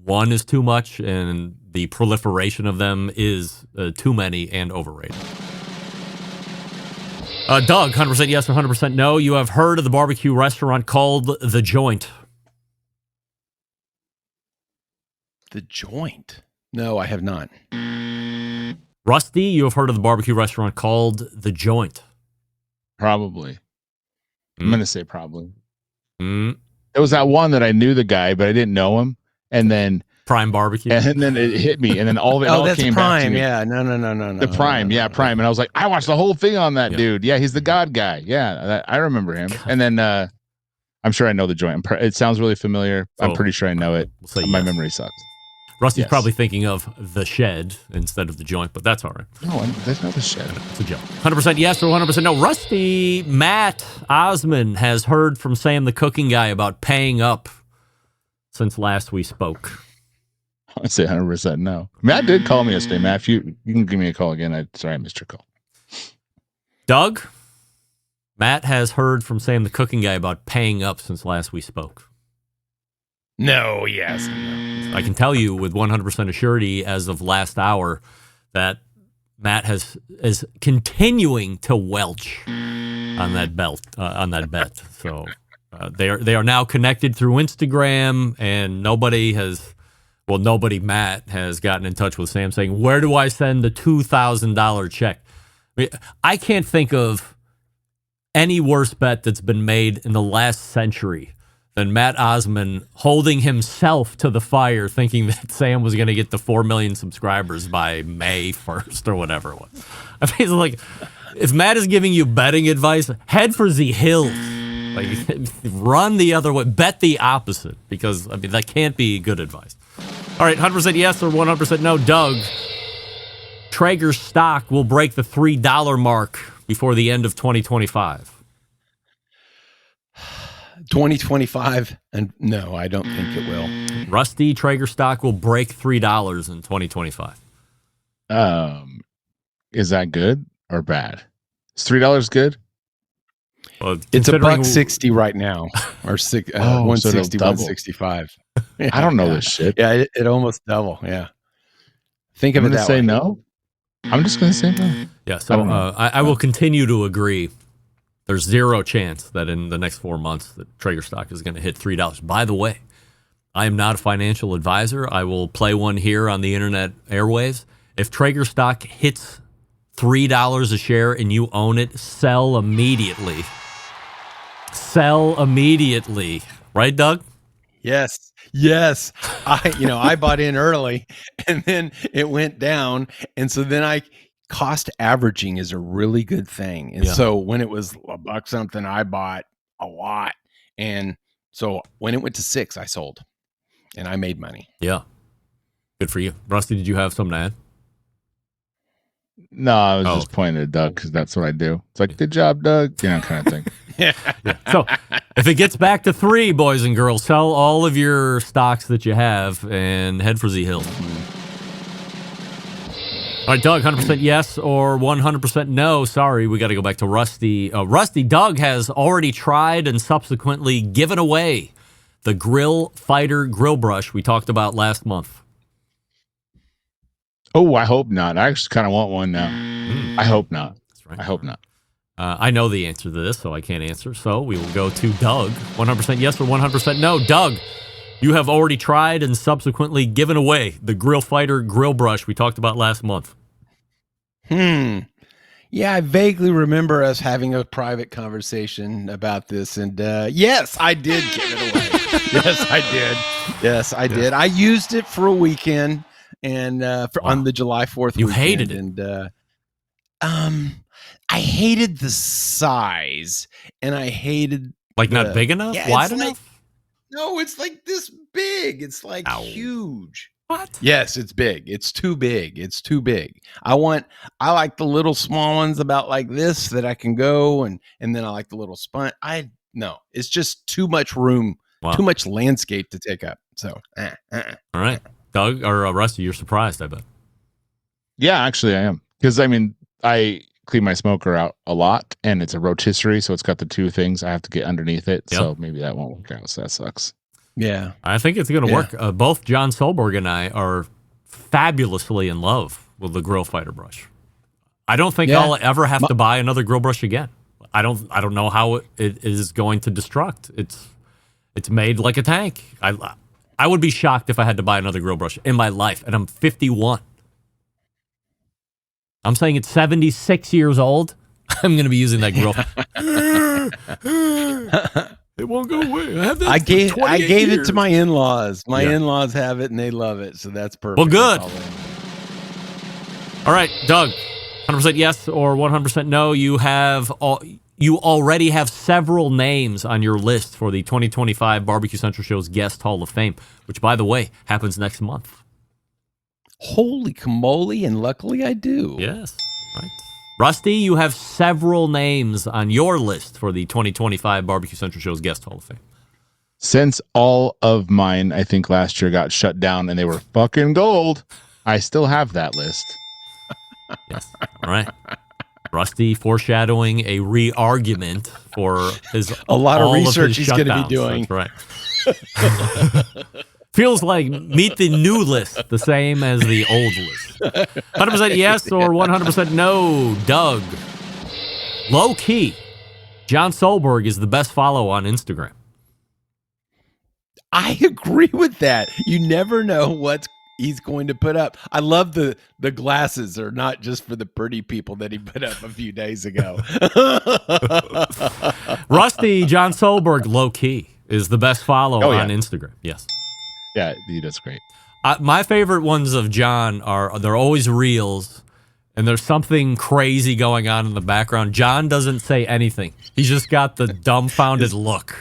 one is too much and the proliferation of them is too many and overrated. Doug, 100% yes or 100% no. You have heard of the barbecue restaurant called The Joint. The Joint? No, I have not. Rusty, you have heard of the barbecue restaurant called The Joint. Probably. I'm going to say probably. Mm. It was that one that I knew the guy, but I didn't know him. And then Prime Barbecue. And then it hit me. And then all of it all that's came Prime. back to me. Yeah. No. The Prime. Yeah, Prime. And I was like, I watched the whole thing on that dude. Yeah, he's the God guy. Yeah, I remember him. And then I'm sure I know The Joint. It sounds really familiar. I'm pretty sure I know it. My memory sucks. Rusty's probably thinking of The Shed instead of The Joint, but that's all right. No, that's not The Shed. It's a joke. 100% yes or 100% no. Rusty, Matt Osman has heard from Sam the cooking guy about paying up since last we spoke. I'd say 100% no. Matt did call me yesterday. Matt, if you can give me a call again. Sorry, I missed your call. Doug, Matt has heard from Sam the cooking guy about paying up since last we spoke. No, yes. No. I can tell you with 100% assurity as of last hour that Matt is continuing to welch on that bet. So they are now connected through Instagram, and Matt has gotten in touch with Sam saying, where do I send the $2,000 check? I can't think of any worse bet that's been made in the last century than Matt Osman holding himself to the fire thinking that Sam was going to get the 4 million subscribers by May 1st or whatever it was. I mean, it's like, if Matt is giving you betting advice, head for the hills. Like, run the other way. Bet the opposite, because, I mean, that can't be good advice. All right, 100% yes or 100% no. Doug, Traeger stock will break the $3 mark before the end of 2025. 2025, and no, I don't think it will. Rusty, Traeger stock will break $3 in 2025. Is that good or bad? Is $3 good? Well, it's $1.60 right now, or 160, 165. Yeah, I don't know this shit. Yeah, it almost double. Yeah, think of it that way. No. I'm just gonna say no. Yeah, so I will continue to agree. There's zero chance that in the next 4 months that Traeger stock is going to hit $3. By the way, I am not a financial advisor. I will play one here on the internet airwaves. If Traeger stock hits $3 a share and you own it, sell immediately. Sell immediately. Right, Doug? Yes. I bought in early and then it went down. And so then cost averaging is a really good thing. And so when it was $1 something, I bought a lot. And so when it went to $6, I sold and I made money. Yeah. Good for you. Rusty, did you have something to add? No, I was just pointing at Doug because that's what I do. It's like, good job, Doug. Kind of thing. Yeah. So if it gets back to 3, boys and girls, sell all of your stocks that you have and head for the hills. All right, Doug, 100% yes or 100% no. Sorry, we got to go back to Rusty. Rusty, Doug has already tried and subsequently given away the Grill Fighter grill brush we talked about last month. Oh, I hope not. I actually kind of want one now. I hope not. That's right. I hope not. I know the answer to this, so I can't answer. So we will go to Doug. 100% yes or 100% no. Doug, you have already tried and subsequently given away the Grill Fighter grill brush we talked about last month. Yeah, I vaguely remember us having a private conversation about this. And yes, I did give it away. Yes, I did. Yes, I did. I used it for a weekend and on the July 4th You weekend, hated it. And I hated the size, and I hated not big enough, wide enough. No, it's like this big. It's like huge. What? Yes, it's big. It's too big. It's too big. I like the little small ones about like this that I can go, and then I like the little spun. No, it's just too much room, too much landscape to take up. So, all right, Doug or Rusty, you're surprised, I bet. Yeah, actually, I am, because I clean my smoker out a lot, and it's a rotisserie, so it's got the two things I have to get underneath it. Yep. So maybe that won't work out. So that sucks. Yeah, I think it's going to work. Both John Solberg and I are fabulously in love with the Grill Fighter brush. I don't think I'll ever have to buy another grill brush again. I don't know how it is going to destruct. It's made like a tank. I would be shocked if I had to buy another grill brush in my life, and I'm 51. I'm saying it's 76 years old. I'm going to be using that grill. It won't go away. I gave it to my in-laws. My in-laws have it and they love it, so that's perfect. Well, good. All right, Doug. 100% yes or 100% no. You already have several names on your list for the 2025 Barbecue Central Show's Guest Hall of Fame, which, by the way, happens next month. Holy camole, and luckily I do. Yes. Right. Rusty, you have several names on your list for the 2025 Barbecue Central Show's Guest Hall of Fame. Since all of mine, I think last year got shut down and they were fucking gold, I still have that list. Yes. All right. Rusty foreshadowing a re-argument for a lot of research he's going to be doing. That's right. Feels like meet the new list, the same as the old list. 100% yes or 100% no, Doug. Low key, John Solberg is the best follow on Instagram. I agree with that. You never know what he's going to put up. I love the glasses are not just for the pretty people that he put up a few days ago. Rusty, John Solberg, low key, is the best follow on Instagram. Yes. Yeah, he does great. My favorite ones of John they're always reels, and there's something crazy going on in the background. John doesn't say anything. He's just got the dumbfounded look.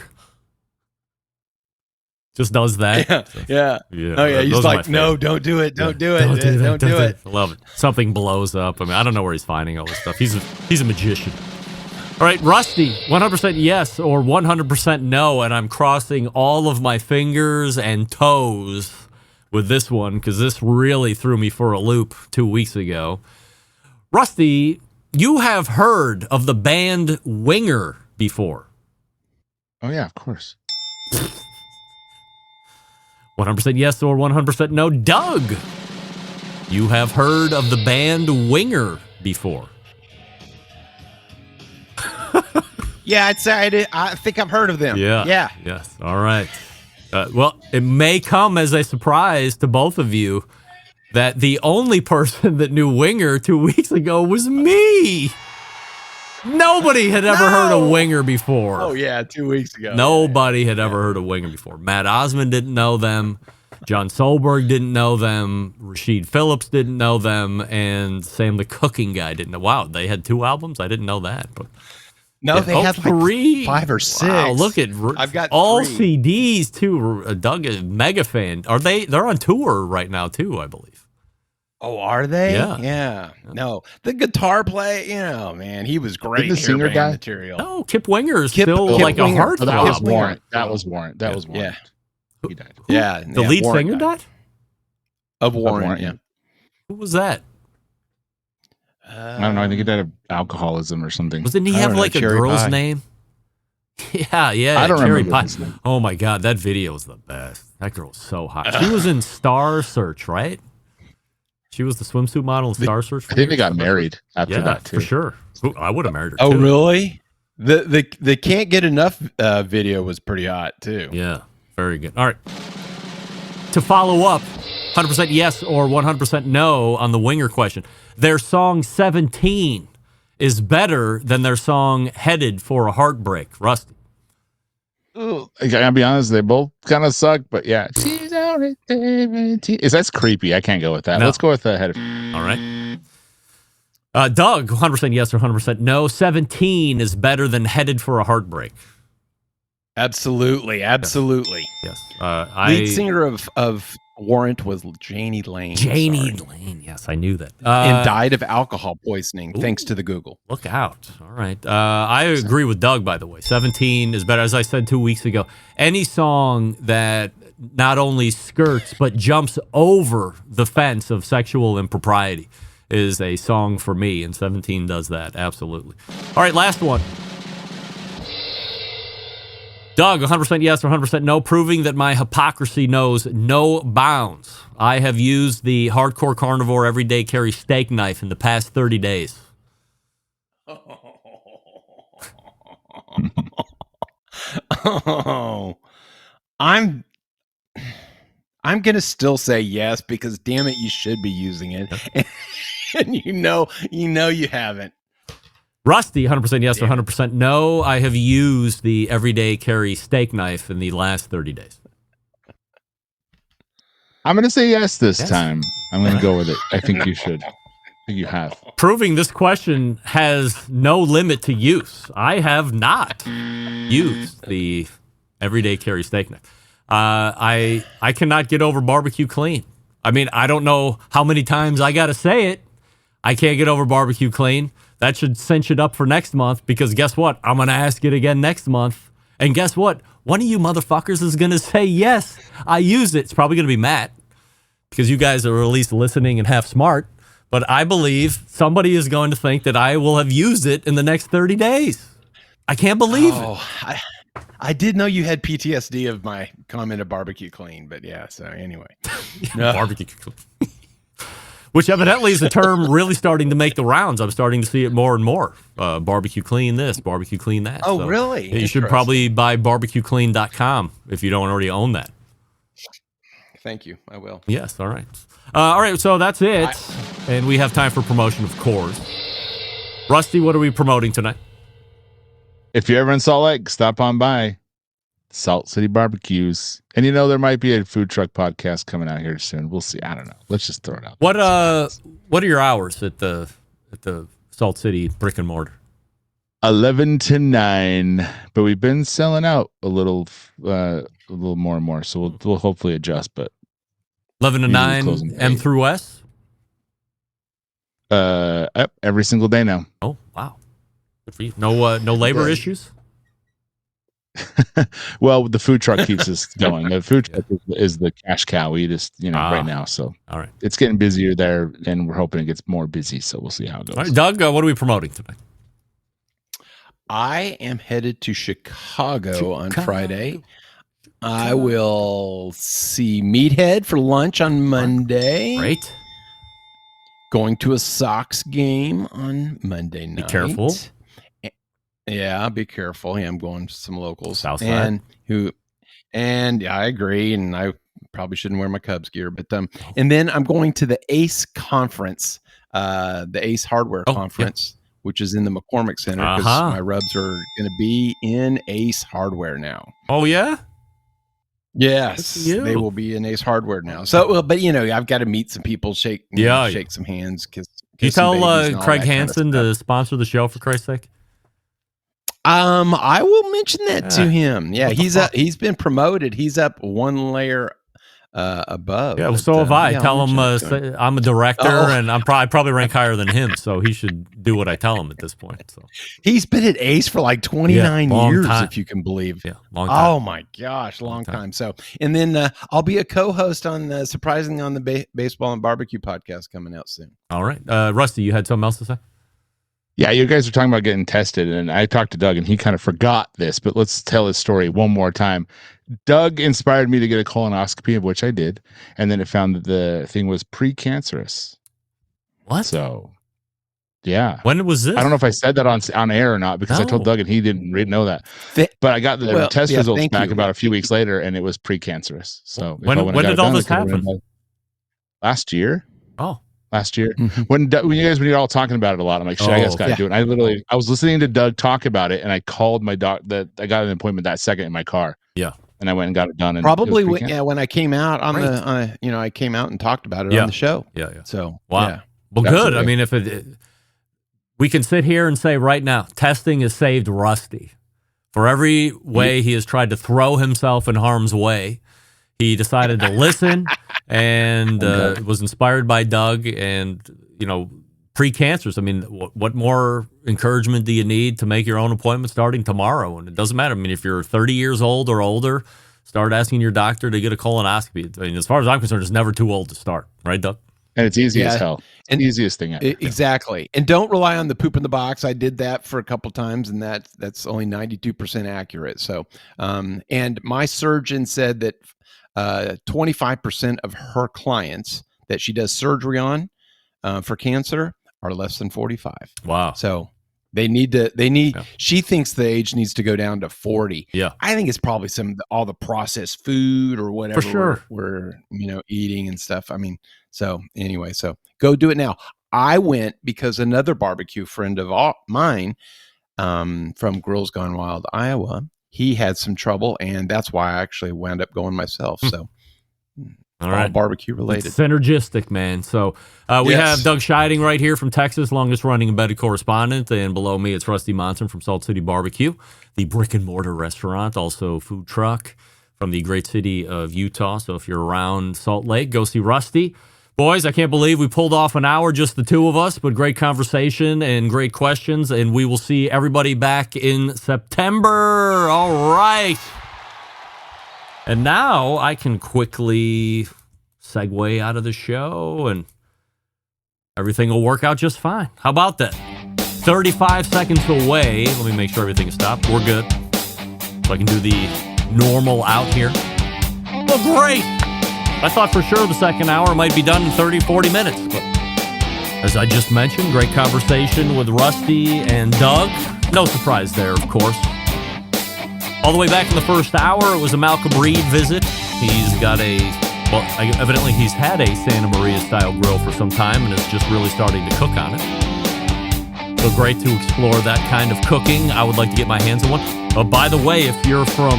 Just does that. Yeah. Oh, yeah. He's like, no, don't do it. Don't do it. Don't do it. I love it. Something blows up. I mean, I don't know where he's finding all this stuff. He's a magician. All right, Rusty, 100% yes or 100% no, and I'm crossing all of my fingers and toes with this one because this really threw me for a loop 2 weeks ago. Rusty, you have heard of the band Winger before. Oh, yeah, of course. 100% yes or 100% no. Doug, you have heard of the band Winger before. Yeah, I'd say I think I've heard of them. Yeah. Yes. All right. Well, it may come as a surprise to both of you that the only person that knew Winger 2 weeks ago was me. Nobody had ever heard of Winger before. Oh, yeah, 2 weeks ago. Nobody had ever heard of Winger before. Matt Osmond didn't know them. John Solberg didn't know them. Rashid Phillips didn't know them. And Sam the Cooking Guy didn't know. Wow, they had 2 albums? I didn't know that. But no, they had like 3, 5 or 6. Wow, look at I've got all 3. CDs too. Doug is a mega fan. They're on tour right now too, I believe. Oh, are they? Yeah. No, the guitar play. Man, he was great. Didn't the singer guy? Material. No, Kip Winger is still like Winger. a heartthrob. That was Warrant. That was Warrant. Yeah. He died. Yeah. The lead singer died? Of Warrant, yeah. Who was that? I don't know. I think he died of alcoholism or something. Didn't he have like a girl's name? Yeah. I don't Cherry remember Pie. his name. Oh my God, that video was the best. That girl was so hot. She was in Star Search, right? She was the swimsuit model in Star Search. I think they got married after that too. For sure. I would have married her. Oh, too. really? The Can't Get Enough video was pretty hot too. Yeah, very good. All right. To follow up, 100% yes or 100% no on the Winger question. Their song 17 is better than their song Headed for a Heartbreak. Rusty. I gotta be honest, they both kind of suck, but yeah. That's creepy. I can't go with that. No. Let's go with the head. All right. Doug, 100% yes or 100% no. 17 is better than Headed for a Heartbreak. Absolutely. Yes. Lead singer of Warrant was Janie Lane. Lane. Yes, I knew that. And died of alcohol poisoning, thanks to the Google. Look out. All right. I agree with Doug, by the way. 17 is better. As I said 2 weeks ago, any song that not only skirts but jumps over the fence of sexual impropriety is a song for me, and 17 does that. Absolutely. All right, last one. Doug, 100% yes or 100% no, proving that my hypocrisy knows no bounds. I have used the Hardcore Carnivore Everyday Carry steak knife in the past 30 days. I'm going to still say yes because damn it, you should be using it. And you know you haven't. Rusty, 100% yes or 100% no. I have used the Everyday Carry steak knife in the last 30 days. I'm going to say yes this time. I'm going to go with it. I think you should. I think you have. Proving this question has no limit to use. I have not used the Everyday Carry steak knife. I cannot get over barbecue clean. I mean, I don't know how many times I got to say it. I can't get over barbecue clean. That should cinch it up for next month because guess what? I'm going to ask it again next month. And guess what? One of you motherfuckers is going to say, yes, I used it. It's probably going to be Matt because you guys are at least listening and half smart. But I believe somebody is going to think that I will have used it in the next 30 days. I can't believe it. I did know you had PTSD of my comment of barbecue clean, but yeah, so anyway. No. Barbecue clean. Which evidently is a term really starting to make the rounds. I'm starting to see it more and more. Barbecue clean this, barbecue clean that. Oh, so really? You should probably buy barbecueclean.com if you don't already own that. Thank you. I will. Yes. All right. All right. So that's it. And we have time for promotion, of course. Rusty, what are we promoting tonight? If you're ever in Salt Lake, stop on by Salt City Barbecues. And there might be a food truck podcast coming out here soon. We'll see. I don't know. Let's just throw it out. What are your hours at the Salt City brick and mortar? 11 to 9, but we've been selling out a little more and more, so we'll hopefully adjust. But 11 to 9, M through S. Every single day now. Oh wow, good for you. No labor issues. Well, the food truck keeps us going. The food truck is the cash cow. We just right now, so all right, it's getting busier there, and we're hoping it gets more busy. So we'll see how it goes. All right, Doug, what are we promoting tonight? I am headed to Chicago on Friday. I will see Meathead for lunch on Monday. Great. Going to a Sox game on Monday night. Be careful. Yeah, be careful. Yeah, I'm going to some locals. Southside. And I agree. And I probably shouldn't wear my Cubs gear, but and then I'm going to the ACE conference, the ACE hardware conference. Yeah. Which is in the McCormick Center because my rubs are going to be in Ace Hardware now. Oh, yeah? Yes, they will be in Ace Hardware now. So, but I've got to meet some people, shake some hands. Can you tell Craig Hansen to sponsor the show for Christ's sake? I will mention that to him. Yeah, he's been promoted. He's up one layer above. Yeah, well, so have I. Tell him I'm a director, and I probably rank higher than him, so he should do what I tell him at this point. So he's been at Ace for like 29 years, time. if you can believe. Yeah, long time. Oh my gosh, long time. So, and then I'll be a co-host on Surprisingly on the Baseball and Barbecue podcast coming out soon. All right, Rusty, you had something else to say? Yeah, you guys are talking about getting tested, and I talked to Doug, and he kind of forgot this, but let's tell his story one more time. Doug inspired me to get a colonoscopy, of which I did, and then it found that the thing was precancerous. What? So, yeah. When was this? I don't know if I said that on air or not, because I told Doug, and he didn't really know that. But I got the test results back about a few weeks later, and it was precancerous. So when did all this happen? Last year. Oh. last year. When you were all talking about it a lot, I'm like, shit, I just got to do it. I was listening to Doug talk about it, and I called my doc. I got an appointment that second in my car. Yeah, and I went and got it done. And probably when I came out on I came out and talked about it on the show. Yeah. So wow. Yeah. Well, good. I mean, if we can sit here and say right now, testing has saved Rusty. For every way he has tried to throw himself in harm's way, he decided to listen and was inspired by Doug and, pre-cancers. I mean, what more encouragement do you need to make your own appointment starting tomorrow? And it doesn't matter. I mean, if you're 30 years old or older, start asking your doctor to get a colonoscopy. I mean, as far as I'm concerned, it's never too old to start. Right, Doug? And it's easy as hell. And easiest thing ever. Exactly. And don't rely on the poop in the box. I did that for a couple times, and that's only 92% accurate. So, and my surgeon said that 25% of her clients that she does surgery on for cancer are less than 45. Wow. So she thinks the age needs to go down to 40. Yeah. I think it's probably all the processed food or whatever for sure. we're eating and stuff. I mean, so anyway, so go do it now. I went because another barbecue friend of mine from Grills Gone Wild, Iowa, he had some trouble, and that's why I actually wound up going myself. So all barbecue related. It's synergistic, man. So we have Doug Scheiding right here from Texas, longest running embedded correspondent. And below me, it's Rusty Monson from Salt City Barbecue, the brick and mortar restaurant, also food truck from the great city of Utah. So if you're around Salt Lake, go see Rusty. Boys, I can't believe we pulled off an hour, just the two of us, but great conversation and great questions. And we will see everybody back in September. All right. And now I can quickly segue out of the show and everything will work out just fine. How about that? 35 seconds away. Let me make sure everything is stopped. We're good. So I can do the normal out here. Well, great. I thought for sure the second hour might be done in 30, 40 minutes. But as I just mentioned, great conversation with Rusty and Doug. No surprise there, of course. All the way back in the first hour, it was a Malcolm Reed visit. He's got evidently he's had a Santa Maria-style grill for some time and is just really starting to cook on it. So great to explore that kind of cooking. I would like to get my hands on one. By the way, if you're from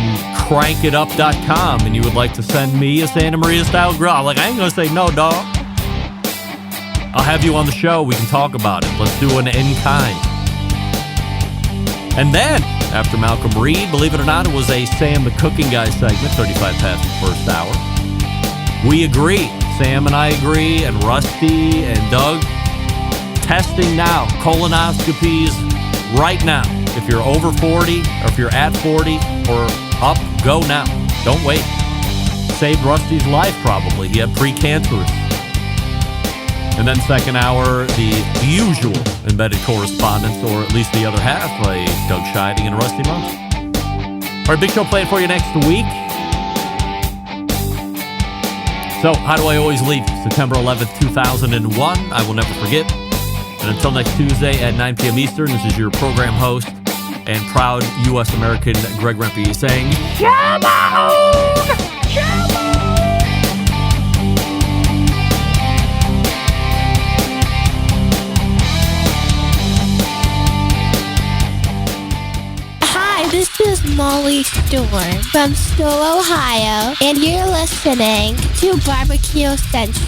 crankitup.com and you would like to send me a Santa Maria-style grill, I ain't going to say no, dog. I'll have you on the show. We can talk about it. Let's do an in-kind. And then, after Malcolm Reed, believe it or not, it was a Sam the Cooking Guy segment, 35 past the first hour. We agree. Sam and I agree, and Rusty and Doug. Testing now. Colonoscopies right now. If you're over 40, or if you're at 40, or up, go now. Don't wait. Saved Rusty's life, probably. He had pre-cancerous. And then second hour, the usual embedded correspondence, or at least the other half, by Doug Scheiding and Rusty Monson. All right, big show planned for you next week. So, how do I always leave? September 11th, 2001. I will never forget. And until next Tuesday at 9 p.m. Eastern, this is your program host and proud U.S. American Greg Rempe saying, "Come on! Come on!" This is Molly Stewart from Stowe, Ohio, and you're listening to Barbecue Central.